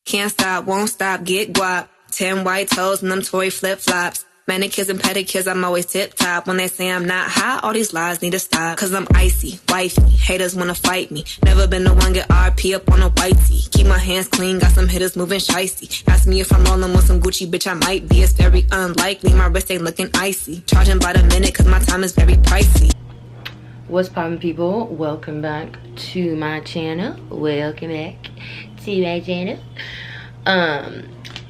Can't stop, won't stop, get guap. 10 white toes and them Tory flip-flops. Manicures and pedicures, I'm always tip-top. When they say I'm not hot, all these lies need to stop. Cause I'm icy, wifey, haters wanna fight me. Never been the one get RP up on a whitey. Keep my hands clean, got some hitters moving shicey. Ask me if I'm rolling with some Gucci, bitch, I might be. It's very unlikely, my wrist ain't looking icy. Charging by the minute, cause my time is very pricey. What's poppin', people? Welcome back to my channel.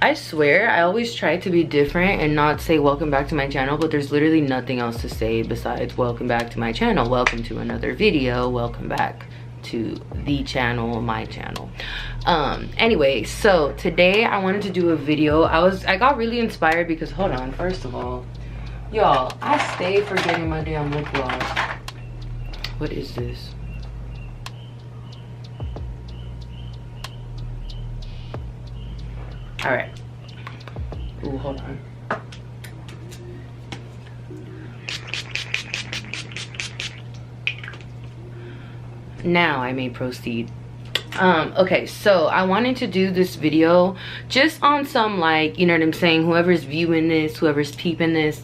I swear I always try to be different and not say welcome back to my channel, but there's literally nothing else to say besides welcome back to my channel, welcome to another video, welcome back to the channel, my channel. Anyway, so today I wanted to do a video. I got really inspired because, hold on, first of all, y'all, I stay forgetting my damn lip gloss. What is this? All right. Ooh, hold on. Now I may proceed. Okay, so I wanted to do this video just on some, like, you know what I'm saying, whoever's viewing this, whoever's peeping this,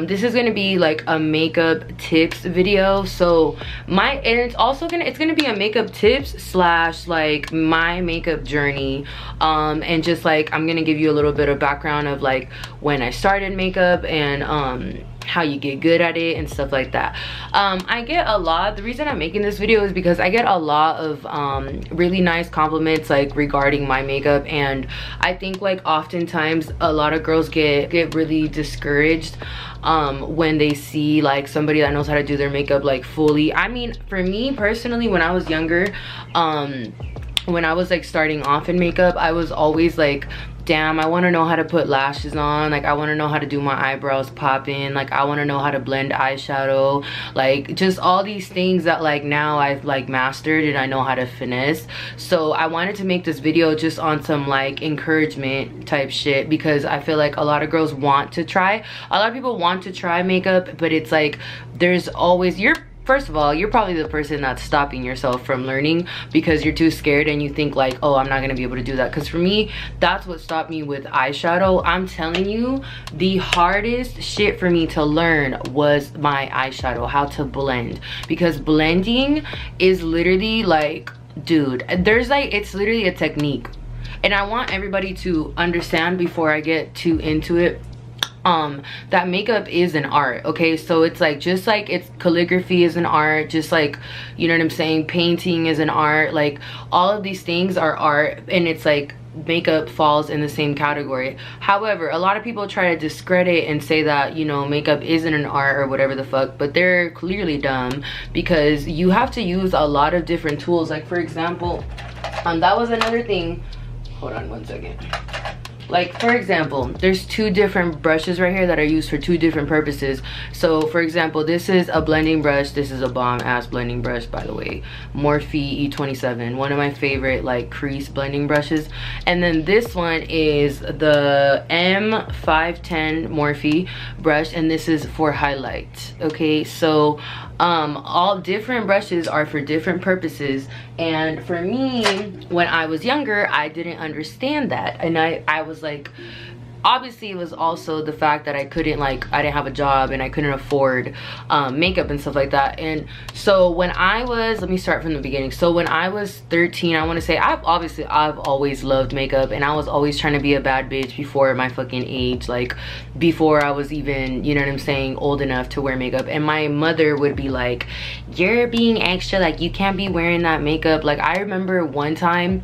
this is gonna be like a makeup tips video. So and it's gonna be a makeup tips slash like my makeup journey, and just like I'm gonna give you a little bit of background of like when I started makeup and how you get good at it and stuff like that. The reason I'm making this video is because I get a lot of really nice compliments like regarding my makeup, and I think like oftentimes a lot of girls get really discouraged when they see like somebody that knows how to do their makeup like fully. I mean, for me personally, when I was younger, when I was like starting off in makeup, I was always like, damn, I want to know how to put lashes on, like I want to know how to do my eyebrows pop in, like I want to know how to blend eyeshadow, like just all these things that like now I've like mastered and I know how to finesse. So I wanted to make this video just on some like encouragement type shit, because I feel like a lot of girls want to try, a lot of people want to try makeup, but it's like there's always, first of all, you're probably the person that's stopping yourself from learning because you're too scared and you think like, oh, I'm not gonna be able to do that. Because for me, that's what stopped me with eyeshadow. I'm telling you, the hardest shit for me to learn was my eyeshadow, how to blend. Because blending is literally like, dude, it's literally a technique. And I want everybody to understand before I get too into it, that makeup is an art. Okay, so it's like, just like it's calligraphy is an art, just like, you know what I'm saying, painting is an art, like all of these things are art, and it's like makeup falls in the same category. However, a lot of people try to discredit and say that, you know, makeup isn't an art or whatever the fuck, but they're clearly dumb, because you have to use a lot of different tools. Like for example, that was another thing, hold on one second. Like for example, there's two different brushes right here that are used for two different purposes. So for example, this is a blending brush. This is a bomb ass blending brush, by the way, Morphe E27, one of my favorite like crease blending brushes. And then this one is the M510 Morphe brush, and this is for highlight. Okay, so all different brushes are for different purposes, and for me, when I was younger, I didn't understand that, and I was like, obviously it was also the fact that I didn't have a job and I couldn't afford makeup and stuff like that. And so when I was, let me start from the beginning. So when I was 13, I want to say, I've always loved makeup, and I was always trying to be a bad bitch before my fucking age, like before I was even, you know what I'm saying, old enough to wear makeup. And my mother would be like, you're being extra, like you can't be wearing that makeup. Like I remember one time,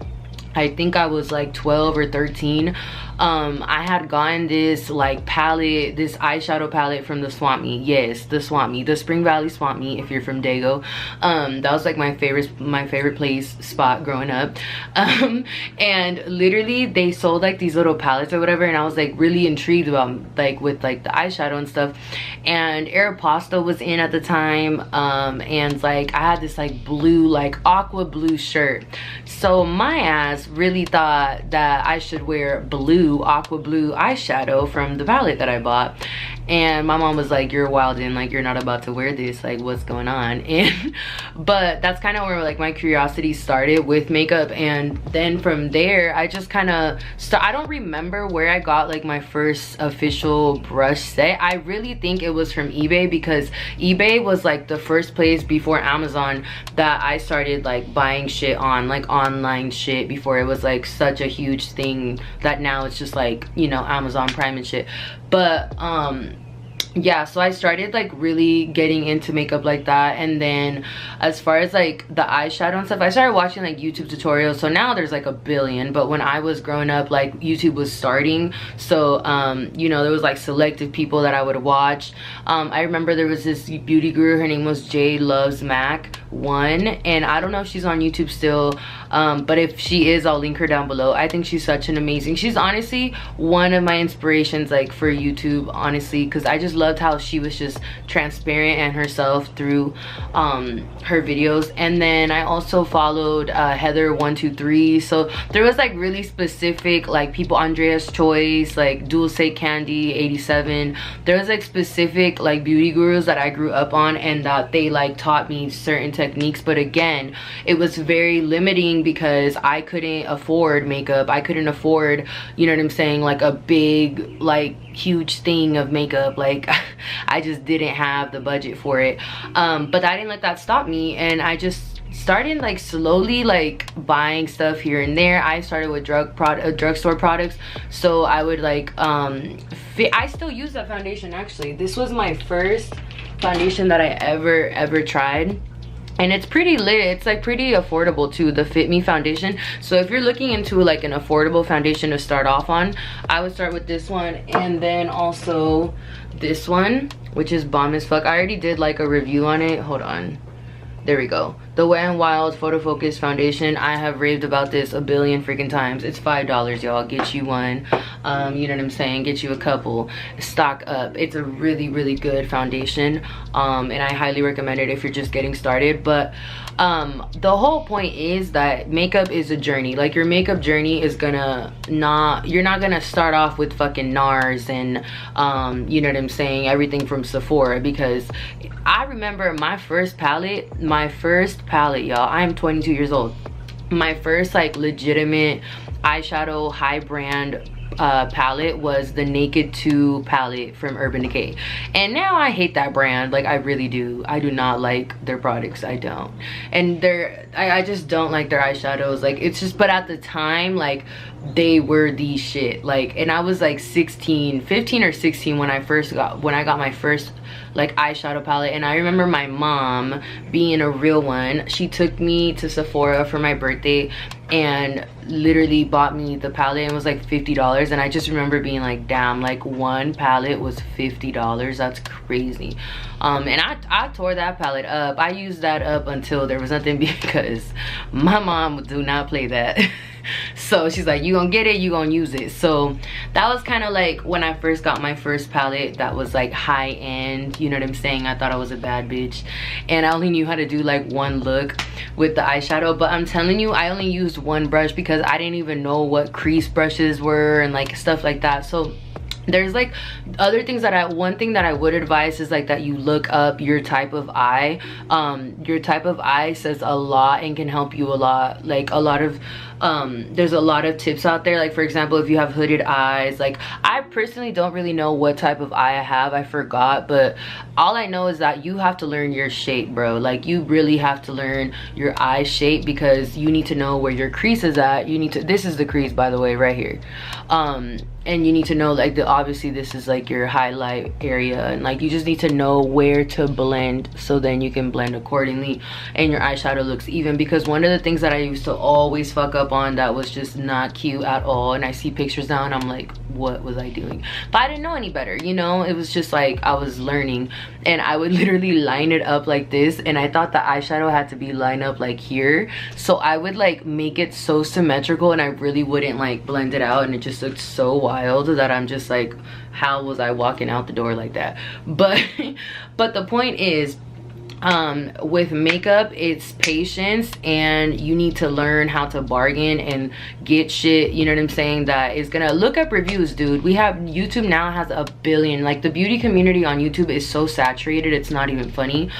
I think I was like 12 or 13, I had gotten this like palette, this eyeshadow palette from the Swamp Meet. Yes, the Swamp Meet, the Spring Valley Swamp Meet, if you're from Dago. That was like my favorite place spot growing up. And literally they sold like these little palettes or whatever, and I was like really intrigued about like with like the eyeshadow and stuff. And Aeropostale was in at the time, and like I had this like blue, like aqua blue shirt. So my ass really thought that I should wear blue, aqua blue eyeshadow from the palette that I bought. and my mom was like, you're wildin', like you're not about to wear this, like what's going on? And but that's kind of where like my curiosity started with makeup. And then from there I just kind of I don't remember where I got like my first official brush set. I really think it was from eBay, because eBay was like the first place before Amazon that I started like buying shit on, like online shit, before it was like such a huge thing that now it's just like, you know, Amazon Prime and shit. But yeah, so I started like really getting into makeup like that. And then as far as like the eyeshadow and stuff, I started watching like YouTube tutorials. So now there's like a billion, but when I was growing up, like YouTube was starting, so you know, there was like selective people that I would watch. I remember there was this beauty guru, her name was J Loves Mac 1, and I don't know if she's on YouTube still, but if she is, I'll link her down below. I think she's such an amazing, she's honestly one of my inspirations like for YouTube, honestly, because I just loved how she was just transparent and herself through her videos. And then I also followed Heather123, so there was like really specific like people, Andrea's Choice, like Dulce Candy 87. There was like specific like beauty gurus that I grew up on, and that they like taught me certain techniques. But again, it was very limiting because I couldn't afford makeup. I couldn't afford, you know what I'm saying, like a big like huge thing of makeup. Like I just didn't have the budget for it. But I didn't let that stop me, and I just started like slowly like buying stuff here and there. I started with drugstore products, so I would like I still use that foundation actually. This was my first foundation that I ever tried, and it's pretty lit. It's like pretty affordable too, the Fit Me foundation. So if you're looking into like an affordable foundation to start off on, I would start with this one, and then also this one, which is bomb as fuck. I already did like a review on it. Hold on, there we go. The Wet n Wild Photo Focus foundation. I have raved about this a billion freaking times. It's $5, y'all. Get you one. You know what I'm saying, get you a couple, stock up. It's a really good foundation, and I highly recommend it if you're just getting started. But the whole point is that makeup is a journey. Like your makeup journey is gonna you're not gonna start off with fucking NARS and you know what I'm saying, everything from Sephora. Because I remember my first palette, y'all, I am 22 years old. My first like legitimate eyeshadow high brand palette was the Naked 2 palette from Urban Decay, and now I hate that brand. Like I really do. I do not like their products. I don't. And I just don't like their eyeshadows. Like it's just, but at the time, like they were the shit. Like, and I was like 15 or 16 when I got my first like eyeshadow palette. And I remember my mom being a real one. She took me to Sephora for my birthday and literally bought me the palette, and it was like $50. And I just remember being like, damn, like one palette was $50. That's crazy. And I tore that palette up. I used that up until there was nothing, because my mom do not play that. So she's like, you gonna get it, you gonna use it. So that was kind of like when I first got my first palette that was like high end, you know what I'm saying. I thought I was a bad bitch, and I only knew how to do like one look with the eyeshadow. But I'm telling you, I only used one brush because I didn't even know what crease brushes were and like stuff like that. So there's like other things that one thing that I would advise is like that you look up your type of eye. Your type of eye says a lot and can help you a lot. Like a lot of there's a lot of tips out there. Like for example, if you have hooded eyes, like I personally don't really know what type of eye I have, I forgot, but all I know is that you have to learn your shape, bro. Like you really have to learn your eye shape, because you need to know where your crease is at. You need to, this is the crease by the way, right here. And you need to know like obviously this is like your highlight area, and like you just need to know where to blend, so then you can blend accordingly and your eyeshadow looks even. Because one of the things that I used to always fuck up on that was just not cute at all, and I see pictures now and I'm like, what was I doing? But I didn't know any better, you know. It was just like I was learning, and I would literally line it up like this, and I thought the eyeshadow had to be lined up like here, so I would like make it so symmetrical, and I really wouldn't like blend it out, and it just looked so wild that I'm just like, how was I walking out the door like that? But the point is, with makeup, it's patience, and you need to learn how to bargain and get shit, you know what I'm saying, that is gonna look up reviews, dude. We have, YouTube now has a billion, like the beauty community on YouTube is so saturated, it's not even funny.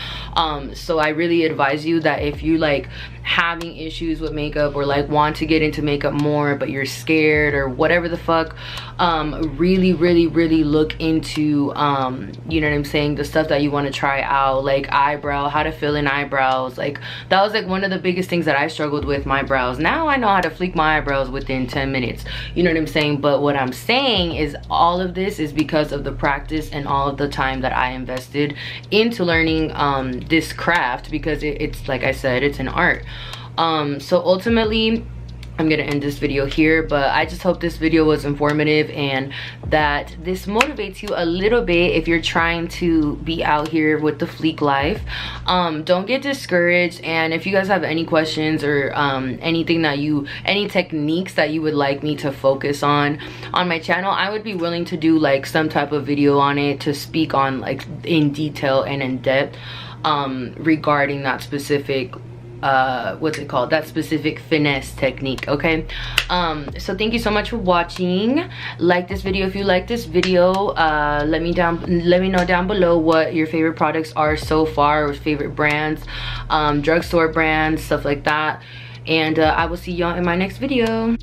So I really advise you that if you like having issues with makeup, or like want to get into makeup more but you're scared or whatever the fuck, really look into you know what I'm saying, the stuff that you want to try out, like how to fill in eyebrows. Like that was like one of the biggest things that I struggled with, my brows. Now I know how to fleek my eyebrows within 10 minutes, you know what I'm saying. But what I'm saying is all of this is because of the practice and all of the time that I invested into learning this craft, because it's like I said, it's an art. So ultimately I'm gonna end this video here, but I just hope this video was informative and that this motivates you a little bit if you're trying to be out here with the fleek life. Don't get discouraged, and if you guys have any questions or anything that any techniques that you would like me to focus on my channel, I would be willing to do like some type of video on it to speak on like in detail and in depth regarding that specific what's it called, that specific finesse technique. Okay, so thank you so much for watching. Like this video if you like this video. Let me know down below what your favorite products are so far, or favorite brands, drugstore brands, stuff like that. And I will see y'all in my next video.